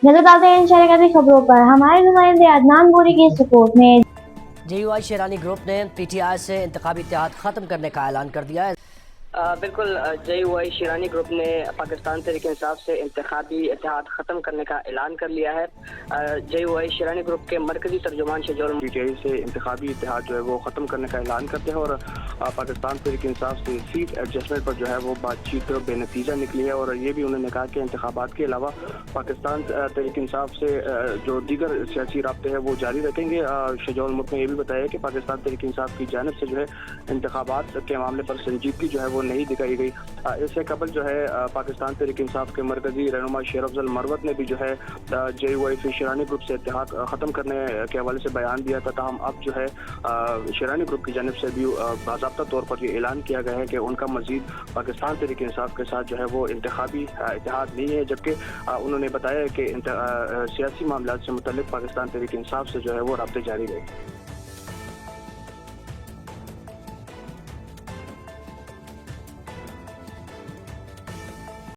नजर डालते हैं इन शहर की खबरों पर। हमारे नुमाइंदे अदनान गोरी की सपोर्ट में JUI शेरानी ग्रुप ने PTI से इंतखाबी इत्तेहाद ख़त्म करने का ऐलान कर दिया है। बिल्कुल JUI शेरानी ग्रुप ने पाकिस्तान तहरीक इंसाफ से इंतखाबी इत्तेहाद ख़त्म करने का ऐलान कर लिया है। JUI शेरानी ग्रुप के मरकजी तर्जुमान शजौल PTI से इंतखाबी इत्तेहाद जो है वो ख़त्म करने का ऐलान करते हैं और पाकिस्तान तहरीक इंसाफ से सीट एडजस्टमेंट पर जो है वो बातचीत बेनतीजा निकली है। और ये भी उन्होंने कहा कि इंतखाबात के अलावा पाकिस्तान तहरीक इंसाफ से जो दीगर सियासी राब्ते हैं वो जारी रखेंगे। शजौल मुल्क ने यह भी बताया कि पाकिस्तान तहरीक इंसाफ की जानिब से जो है इंतखाबात के मामले पर संजीदगी जो है वो नहीं दिखाई गई। इससे कबल जो है पाकिस्तान तहरीक इंसाफ के मरकजी रहनुमा शेर अफजल मरवत ने भी जो है JUI शेरानी ग्रुप से इत्तेहाद ख़त्म करने के हवाले से बयान दिया था। ताहम अब जो है शेरानी ग्रुप की जानिब से भी बाज़ाब्ता तौर पर ये ऐलान किया गया है कि उनका मज़ीद पाकिस्तान तहरीक इंसाफ के साथ जो है वो इंतखाबी इत्तेहाद नहीं है। जबकि उन्होंने बताया कि सियासी मामलों से मुतल्लिक़ पाकिस्तान तहरीक इंसाफ से जो है वो राब्ते जारी रहे।